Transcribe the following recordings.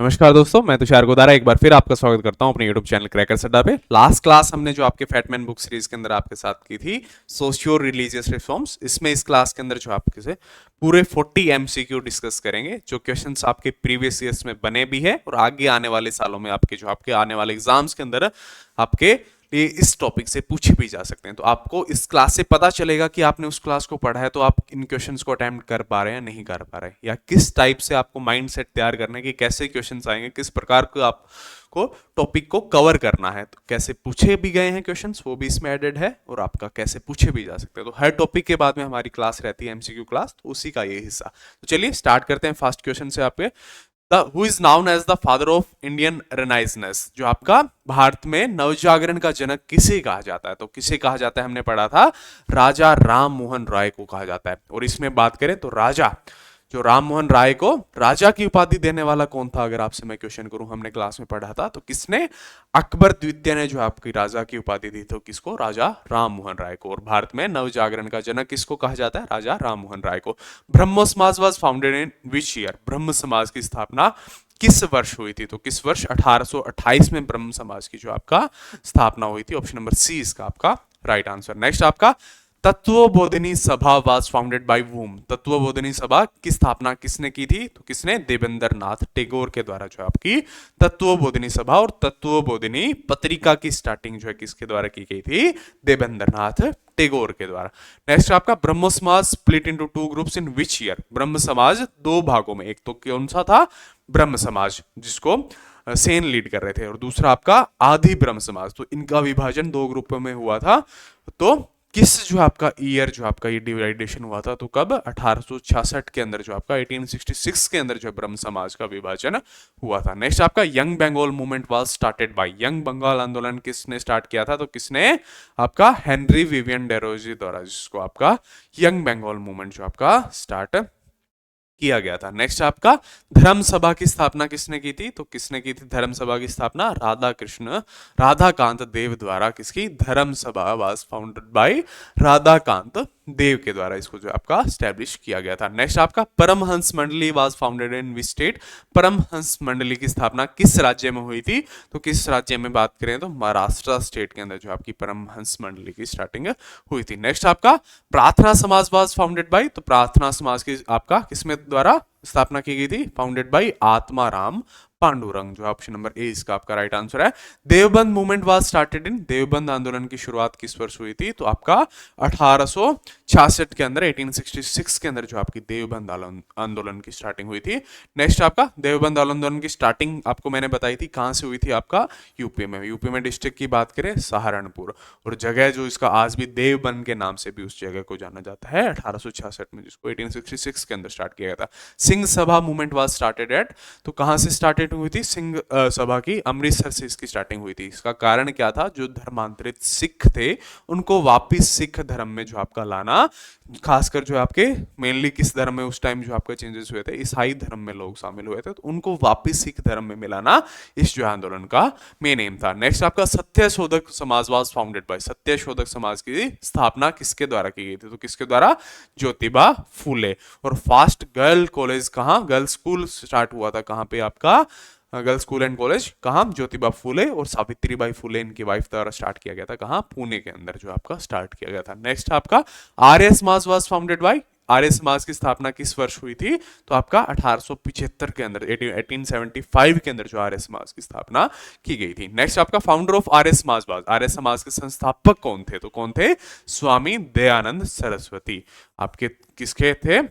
नमस्कार दोस्तों, मैं तुषार गोदारा एक बार फिर आपका स्वागत करता हूं अपने YouTube चैनल क्रैकर्स अड्डा पे। लास्ट क्लास हमने जो आपके फैटमैन बुक सीरीज के अंदर आपके साथ की थी सोशियो रिलीजियस रिफॉर्म्स। इसमें इस क्लास के अंदर जो आपके से पूरे 40 एमसीक्यू डिस्कस करेंगे, जो क्वेश्चंस आपके प्रीवियस ईयर्स में बने भी है और आगे आने वाले सालों में आपके जो आपके आने वाले एग्जाम्स के अंदर आपके लिए इस टॉपिक से पूछे भी जा सकते हैं। तो आपको इस क्लास से पता चलेगा कि आपने उस क्लास को पढ़ा है तो आप इन क्वेश्चंस को अटेम्प्ट कर पा रहे हैं या नहीं कर पा रहे हैं, या किस टाइप से आपको माइंड सेट तैयार करना है कि कैसे क्वेश्चंस आएंगे, किस प्रकार को आपको टॉपिक को कवर करना है। तो कैसे पूछे भी गए हैं क्वेश्चंस वो भी इसमें एडेड है, और आपका कैसे पूछे भी जा सकते हैं। तो हर टॉपिक के बाद में हमारी क्लास रहती है एमसीक्यू क्लास, तो उसी का ये हिस्सा। तो चलिए स्टार्ट करते हैं फर्स्ट क्वेश्चन से। आपके who is known as the father of Indian renaissance, जो आपका भारत में नवजागरण का जनक किसे कहा जाता है? तो किसे कहा जाता है हमने पढ़ा था, राजा राम मोहन राय को कहा जाता है। और इसमें बात करें तो राजा जो राम मोहन राय को राजा की उपाधि देने वाला कौन था, अगर आपसे मैं क्वेश्चन करूं, हमने क्लास में पढ़ा था। तो किसने? अकबर द्वितीय ने जो आपकी राजा की उपाधि दी, तो किसको? राजा राम मोहन राय को। और भारत में नवजागरण का जनक किसको कहा जाता है? राजा राम मोहन राय को। ब्रह्मो समाज was founded in which year, ब्रह्म समाज की स्थापना किस वर्ष हुई थी? तो किस वर्ष? 1828 में ब्रह्म समाज की जो आपका स्थापना हुई थी। ऑप्शन नंबर सी इसका आपका राइट आंसर। नेक्स्ट आपका तत्वबोधिनी सभा वाज फाउंडेड बाय वूम, तत्वबोधिनी सभा की स्थापना किसने की थी? तो किसने? देवेंद्र नाथ टैगोर के द्वारा जो आपकी तत्वबोधिनी सभा और तत्वबोधिनी पत्रिका की स्टार्टिंग जो है किसके द्वारा की गई थी? देवेंद्र नाथ टैगोर के द्वारा। नेक्स्ट आपका ब्रह्म समाज split into two groups in which year, ब्रह्म समाज दो भागों में, एक तो कौन सा था? ब्रह्म समाज जिसको सेन लीड कर रहे थे, और दूसरा आपका आदि ब्रह्म समाज। तो इनका विभाजन दो ग्रुपों में हुआ था। तो किस जो आपका ईयर जो आपका ये डिवाइडेशन हुआ था, तो कब? 1866 के अंदर जो आपका 1866 के अंदर जो ब्रह्म समाज का विभाजन हुआ था। नेक्स्ट आपका young Bengal movement was started by, young Bengal आंदोलन किसने स्टार्ट किया था? तो किसने? आपका हेनरी विवियन डेरोजी द्वारा, जिसको आपका यंग बंगाल मूवमेंट जो आपका स्टार्ट किया गया था। नेक्स्ट आपका धर्म सभा की स्थापना किसने की थी? तो किसने की थी धर्म सभा की स्थापना? राधाकांत देव द्वारा। किसकी? धर्म सभा वाज फाउंडेड बाय राधाकांत देव के द्वारा इसको जो आपका स्टैब्लिश किया गया था। नेक्स्ट आपका Paramhansa Mandali was founded in which state, Paramhansa Mandali की स्थापना किस राज्य में हुई थी? तो किस राज्य में बात करें तो महाराष्ट्र स्टेट के अंदर जो आपकी परमहंस मंडली की स्टार्टिंग हुई थी। नेक्स्ट आपका प्रार्थना समाज वाज फाउंडेड बाय, तो प्रार्थना समाज की आपका किसमें द्वारा स्थापना की गई थी? फाउंडेड बाय आत्माराम पांडुरंग, जो ऑप्शन नंबर ए इसका आपका राइट आंसर है। Deoband movement was started in, Deoband आंदोलन की शुरुआत किस वर्ष हुई थी? तो आपका 1866 के अंदर, 1866 के अंदर जो आपकी देवबंद आंदोलन की स्टार्टिंग हुई थी। नेक्स्ट आपका देवबंद आंदोलन की स्टार्टिंग आपको मैंने बताई थी कहां से हुई थी? आपका यूपी में। यूपी में डिस्ट्रिक्ट की बात करें सहारनपुर, और जगह जो इसका आज भी देवबंद के नाम से भी उस जगह को जाना जाता है 1866 में, जिसको 1866 के अंदर स्टार्ट किया गया था। Singh Sabha movement was started at, तो कहां से स्टार्टेड हुई थी सिंह सभा की? अमृतसर से इसकी स्टार्टिंग हुई थी। इसका कारण क्या था? जो धर्मांतरित सिख थे उनको वापिस सिख धर्म में जो आपका लाना, खासकर जो आपके मेनली किस धर्म में उस टाइम जो आपका चेंजेस हुए थे, ईसाई धर्म में लोग शामिल हुए थे, तो उनको वापिस सिख धर्म में मिलाना इस जो आंदोलन का मेन एम था। नेक्स्ट आपका सत्य शोधक समाज वाज फाउंडेड बाय, सत्य शोधक समाज की स्थापना किसके द्वारा की गई थी? तो किसके द्वारा? ज्योतिबा फूले। और फर्स्ट गर्ल कॉलेज कहाँ, गर्ल स्कूल स्टार्ट हुआ था कहाँ पे? आपका गर्ल्स स्कूल एंड कॉलेज कहाँ? ज्योतिबा फूले और सावित्रीबाई फूले इनकी वाइफ द्वारा स्टार्ट किया गया था। कहाँ? पुणे के अंदर जो आपका स्टार्ट किया गया था। नेक्स्ट आपका Arya Samaj was founded bye, Arya Samaj की स्थापना किस वर्ष हुई थी? तो आपका 1875 के अंदर, 1875 के अंदर जो आर्य समाज की स्थापना की गई थी। नेक्स्ट आपका founder of Arya Samaj was, Arya Samaj के संस्थापक कौन थे? तो कौन थे? स्वामी दयानंद सरस्वती आपके किसके थे?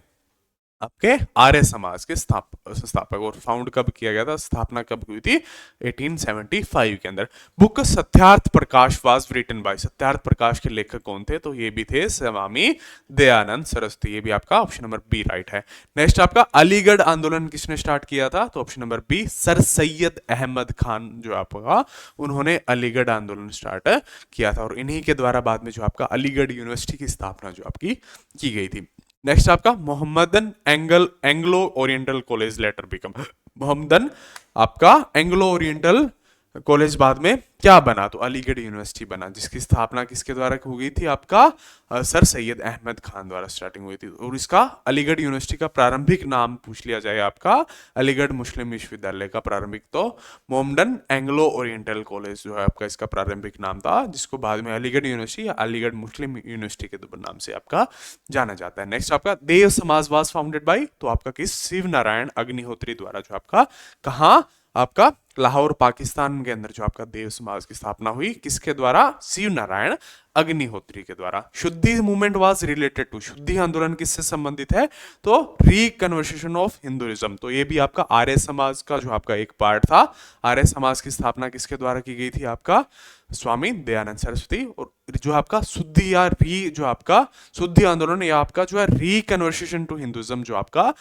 आपके आर्य समाज के संस्थापक। और फाउंड कब किया गया था, स्थापना कब हुई थी? 1875 के अंदर। Book Satyarth Prakash was written by, Satyarth Prakash के लेखक कौन थे? तो ये भी थे स्वामी दयानंद सरस्वती। ये भी आपका ऑप्शन नंबर बी राइट है। नेक्स्ट आपका अलीगढ़ आंदोलन किसने स्टार्ट किया था? तो option number B sir Syed Ahmad Khan जो आपका, उन्होंने अलीगढ़ आंदोलन स्टार्ट किया था, और इन्हीं के द्वारा बाद में जो आपका अलीगढ़ यूनिवर्सिटी की स्थापना जो आपकी की गई थी। नेक्स्ट आपका Mohammedan Anglo oriental college letter become, Mohammedan आपका एंग्लो ओरिएंटल कॉलेज बाद में क्या बना, तो अलीगढ़ यूनिवर्सिटी बना, जिसकी स्थापना किसके द्वारा हो गई थी, आपका सर सैयद अहमद खान द्वारा स्टार्टिंग हुई थी। और इसका अलीगढ़ यूनिवर्सिटी का प्रारंभिक नाम पूछ लिया जाए आपका, अलीगढ़ मुस्लिम विश्वविद्यालय का प्रारंभिक तो मोमडन एंग्लो ओरिएंटल कॉलेज जो है आपका इसका प्रारंभिक नाम था, जिसको बाद में अलीगढ़ यूनिवर्सिटी या अलीगढ़ मुस्लिम यूनिवर्सिटी के नाम से आपका जाना जाता है। नेक्स्ट आपका देव समाज वाज फाउंडेड बाई, तो आपका किस, शिव नारायण अग्निहोत्री द्वारा, जो आपका कहाँ, आपका लाहौर पाकिस्तान के अंदर जो आपका देव समाज की स्थापना हुई, किसके द्वारा, शिव नारायण अग्निहोत्री के द्वारा। शुद्धि मूवमेंट वाज रिलेटेड टू, शुद्धि आंदोलन किससे संबंधित है, तो रिकन्वर्सेशन ऑफ हिंदुइज्म, तो ये भी आपका आर्य समाज का जो आपका एक पार्ट था। आर्य समाज की स्थापना किसके द्वारा की गई थी, आपका स्वामी दयानंद सरस्वती। और जो आपका शुद्धि या जो आपका शुद्धि आंदोलन या आपका जो है रिकन्वर्सेशन टू हिंदुइज्म जो आपका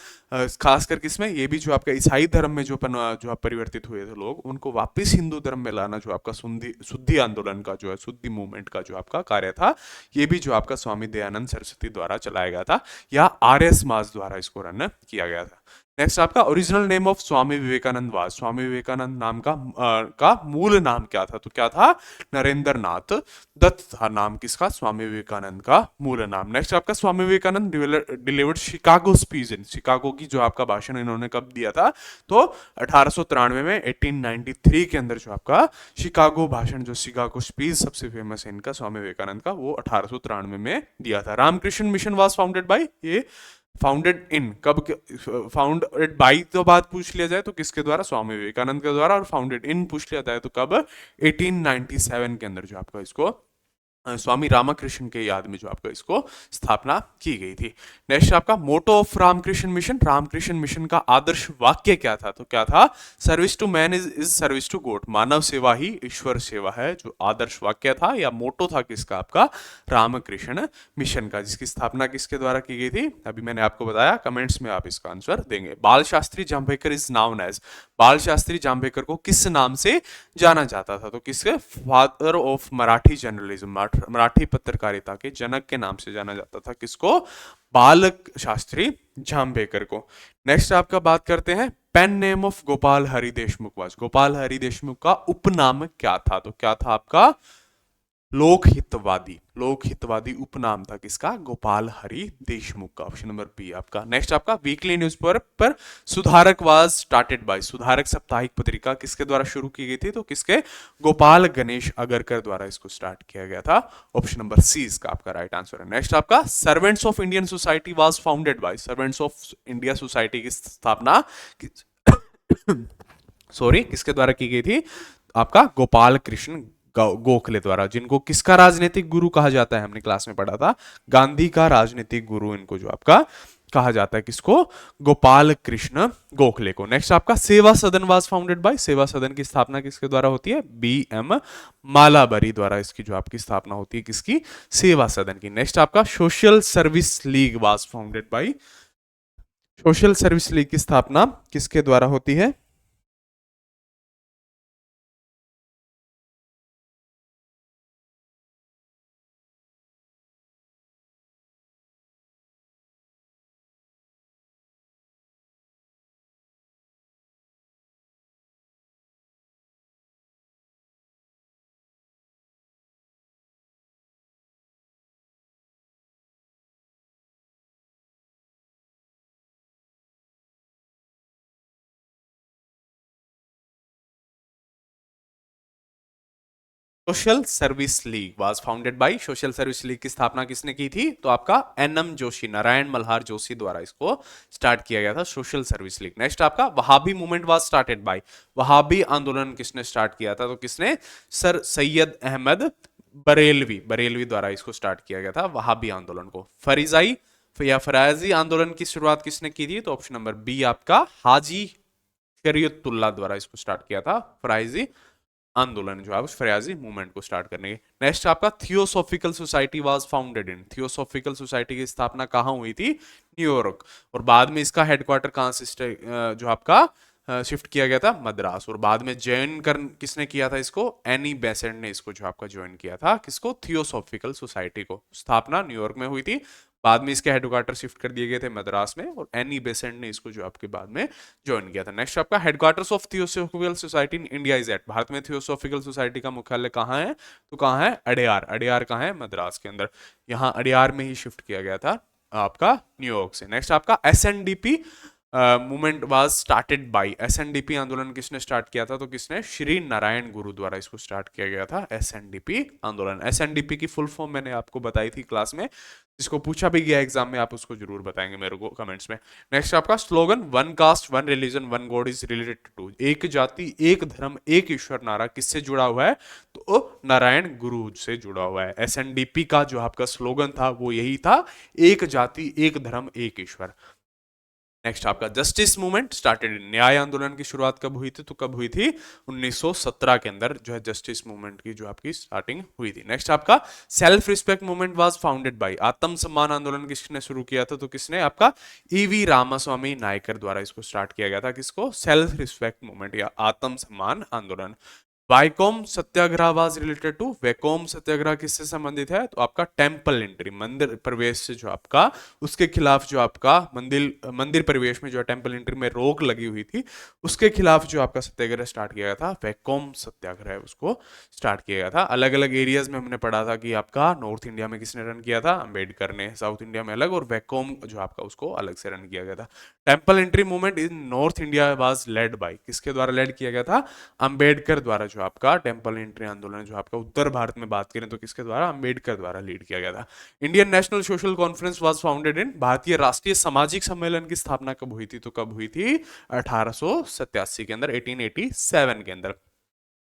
खासकर किसमें, ये भी जो आपका ईसाई धर्म में जो परिवर्तित हुए थे लोग, उनको वापस हिंदू धर्म में लाना जो आपका शुद्धि आंदोलन का जो है, शुद्धि मूवमेंट का जो आपका कार्य था, ये भी जो आपका स्वामी दयानंद सरस्वती द्वारा चलाया गया था या आर्य समाज द्वारा इसको रन किया गया था। नेक्स्ट आपका original name of Swami Vivekananda was, Swami Vivekananda नाम का मूल नाम क्या था, तो क्या था, नरेंद्र नाथ दत्त था नाम किसका, स्वामी विवेकानंद का मूल नाम। नेक्स्ट आपका Swami Vivekananda delivered Chicago speech in, Chicago की जो आपका भाषण इन्होंने कब दिया था, तो 1893 में, 1893 के अंदर जो आपका शिकागो भाषण, जो शिकागो स्पीच सबसे फेमस है इनका स्वामी विवेकानंद का, वो 1893 में दिया था। Ramakrishna mission was founded by, ये फाउंडेड इन कब, फाउंडेड बाई तो बात पूछ लिया जाए तो किसके द्वारा, स्वामी विवेकानंद के द्वारा, और फाउंडेड इन पूछ लिया जाए तो कब, 1897 के अंदर जो आपका इसको स्वामी रामकृष्ण के याद में जो आपका इसको स्थापना की गई थी। नेक्स्ट आपका मोटो ऑफ रामकृष्ण मिशन, रामकृष्ण मिशन का आदर्श वाक्य क्या था, तो क्या था, service to man is service to God, मानव सेवा ही ईश्वर सेवा है, जो आदर्श वाक्य था या मोटो था किसका, आपका रामकृष्ण मिशन का, जिसकी स्थापना किसके द्वारा की गई थी, अभी मैंने आपको बताया, कमेंट्स में आप इसका आंसर देंगे। बाल शास्त्री जाम्बेकर इज नाउन एज, बाल शास्त्री जाम्बेकर को किस नाम से जाना जाता था, तो किसके, father of Marathi journalism, Marathi पत्रकारिता के जनक के नाम से जाना जाता था, किसको, बाल शास्त्री जाम्बेकर को। नेक्स्ट आपका बात करते हैं, pen name of Gopal Hari Deshmukh was, Gopal Hari Deshmukh का उपनाम क्या था, तो क्या था आपका, लोकहितवादी, लोकहितवादी उपनाम था किसका, गोपाल हरि देशमुख का, ऑप्शन नंबर बी आपका। नेक्स्ट आपका वीकली न्यूज़पेपर पर सुधारक वाज स्टार्टेड बाय, सुधारक साप्ताहिक पत्रिका किसके द्वारा शुरू की गई थी, तो किसके, गोपाल गणेश अगरकर द्वारा इसको स्टार्ट किया गया था, ऑप्शन नंबर सी इसका आपका राइट आंसर है। नेक्स्ट आपका servants of Indian society was founded bye, servants of India society की स्थापना सॉरी किसके द्वारा की गई थी, आपका गोपाल कृष्ण गोखले द्वारा, जिनको किसका राजनीतिक गुरु कहा जाता है, हमने क्लास में पढ़ा था, गांधी का राजनीतिक गुरु इनको जो आपका कहा जाता है, किसको, गोपाल कृष्ण गोखले को। नेक्स्ट आपका सेवा सदन वाज फाउंडेड बाय, सेवा सदन की स्थापना किसके द्वारा होती है, बी.एम. मालाबरी द्वारा इसकी जो आपकी स्थापना होती है, किसकी, सेवा सदन की। नेक्स्ट आपका social service league was founded bye, social service league की स्थापना किसके द्वारा होती है, social service league was founded bye, social service league की स्थापना किसने की थी, तो आपका एन.एम. जोशी, नारायण मल्हार जोशी द्वारा इसको स्टार्ट किया गया था, सोशल सर्विस लीग। नेक्स्ट आपका Wahhabi movement was started bye, Wahhabi आंदोलन किसने स्टार्ट किया था, तो किसने, सर सैयद अहमद बरेलवी, बरेलवी द्वारा इसको स्टार्ट किया गया था वहाबी आंदोलन को। फरीजाई या फराजी आंदोलन की शुरुआत किसने की थी, तो ऑप्शन नंबर बी आपका हाजी शरीयतुल्लाह द्वारा इसको स्टार्ट किया था, फराइजी आंदोलन जो है फरियाजी मूवमेंट को स्टार्ट करने के। नेक्स्ट आपका theosophical society was founded in, theosophical society की स्थापना कहाँ हुई थी, न्यूयॉर्क, और बाद में इसका हेडक्वार्टर कहाँ से जो आपका शिफ्ट किया गया था, मद्रास, और बाद में ज्वाइन कर किसने किया था इसको, एनी बेसेंट ने इसको जो आपका ज्वाइन किया था, किसको, थियोसॉफिकल सोसाइटी को। स्थापना न्यूयॉर्क में हुई थी, बाद में इसके हेडक्वार्टर शिफ्ट कर दिए गए थे मद्रास में, और एनी बेसेंट ने इसको जो आपके बाद में ज्वाइन किया था। नेक्स्ट आपका headquarters of theosophical society in India is at, Bharat में थियोसॉफिकल सोसाइटी का मुख्यालय कहाँ है, तो कहाँ है, अडेयार। अडेयार कहाँ है, मद्रास के अंदर, यहाँ अडेयार में ही शिफ्ट किया गया था आपका न्यूयॉर्क से। नेक्स्ट आपका SNDP movement was started bye, SNDP आंदोलन किसने स्टार्ट किया था, तो किसने, श्री नारायण गुरु द्वारा इसको स्टार्ट किया गया था एसएनडीपी आंदोलन। एसएनडीपी की फुल फॉर्म मैंने आपको बताई थी क्लास में, जिसको पूछा भी गया एग्जाम में, आप उसको जरूर बताएंगे मेरे को कमेंट्स में। नेक्स्ट आपका slogan one caste one religion one god is related to, एक जाति एक धर्म एक ईश्वर नारा किससे जुड़ा हुआ है, तो नारायण गुरु से जुड़ा हुआ है। एसएनडीपी का जो आपका स्लोगन था वो यही था, एक जाति एक धर्म एक ईश्वर। नेक्स्ट आपका जस्टिस मूवमेंट स्टार्टेड, न्याय आंदोलन की शुरुआत कब हुई थी, तो कब हुई थी, 1917 के अंदर जो है जस्टिस मूवमेंट की जो आपकी स्टार्टिंग हुई थी। नेक्स्ट आपका self respect movement was founded bye, आत्म सम्मान आंदोलन किसने शुरू किया था, तो किसने, आपका ईवी रामास्वामी नायकर द्वारा इसको स्टार्ट किया गया था। किसको, सेल्फ रिस्पेक्ट मूवमेंट या आत्म सम्मान आंदोलन। Vaikom Satyagraha was related to, Vaikom Satyagraha किससे संबंधित है, तो आपका टेम्पल एंट्री, मंदिर प्रवेश से जो आपका, उसके खिलाफ जो आपका मंदिर प्रवेश में जो टेम्पल एंट्री में रोक लगी हुई थी, उसके खिलाफ जो आपका सत्याग्रह स्टार्ट किया गया था, वैकोम सत्याग्रह उसको स्टार्ट किया गया था। अलग अलग एरियाज में हमने पढ़ा था कि आपका नॉर्थ इंडिया में किसने रन किया था, अंबेडकर ने, साउथ इंडिया में अलग, और वैकोम जो आपका उसको अलग से रन किया गया था। Temple entry movement in north India was led by, किसके द्वारा लेड किया गया था, अंबेडकर द्वारा। जो आपका टेम्पल एंट्री आंदोलन जो आपका उत्तर भारत में बात करें तो किसके द्वारा, अंबेडकर द्वारा लीड किया गया था। Indian national social conference was founded इन, भारतीय राष्ट्रीय सामाजिक सम्मेलन की स्थापना कब हुई थी, तो कब हुई थी, 1887 के अंदर, 1887 के अंदर।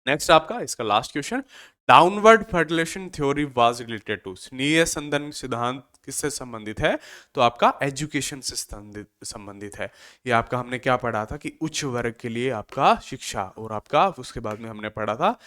नेक्स्ट आपका इसका last question, downward fertilisation theory was related to, स्नेह संदन सिद्धांत किससे संबंधित है, तो आपका एजुकेशन से संबंधित है। ये आपका हमने क्या पढ़ा था कि उच्च वर्ग के लिए आपका शिक्षा, और आपका उसके बाद में हमने पढ़ा था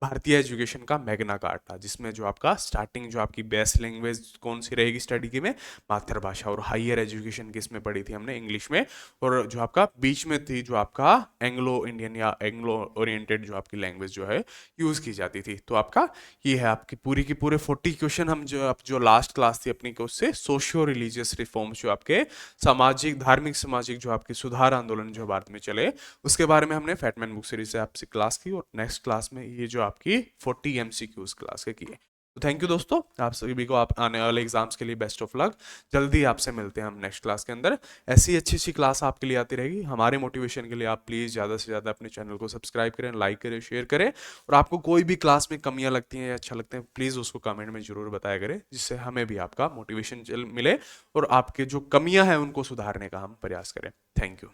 भारतीय एजुकेशन का मैग्ना कार्टा, जिसमें जो आपका स्टार्टिंग जो आपकी बेस्ट लैंग्वेज कौन सी रहेगी स्टडी की में, मातृभाषा, और हायर एजुकेशन किसमें पढ़ी थी हमने, इंग्लिश में, और जो आपका बीच में थी जो आपका एंग्लो इंडियन या एंग्लो ओरिएंटेड जो आपकी लैंग्वेज जो है यूज़ की जाती थी। तो आपका ये है आपकी पूरी की पूरे 40 क्वेश्चन हम जो लास्ट क्लास थी अपनी, उससे सोशियो रिलीजियस रिफॉर्म्स जो आपके सामाजिक धार्मिक सामाजिक जो आपके सुधार आंदोलन जो भारत में चले, उसके बारे में हमने फैटमैन बुक सीरीज से आपसे क्लास की, और नेक्स्ट क्लास में ये जो आपकी 40 MCQs क्लास के किए। तो थैंक यू दोस्तों, आप सभी को आप आने वाले एग्जाम्स के लिए बेस्ट ऑफ लक। जल्दी आपसे मिलते हैं हम नेक्स्ट क्लास के अंदर। ऐसी अच्छी अच्छी क्लास आपके लिए आती रहेगी। हमारे मोटिवेशन के लिए आप प्लीज़ ज़्यादा से ज़्यादा अपने चैनल को सब्सक्राइब करें, लाइक करें, शेयर करें, और आपको कोई भी क्लास में कमियां लगती हैं या अच्छा लगता है, प्लीज़ उसको कमेंट में जरूर बताया करें, जिससे हमें भी आपका मोटिवेशन मिले और आपके जो कमियां हैं उनको सुधारने का हम प्रयास करें। Thank you.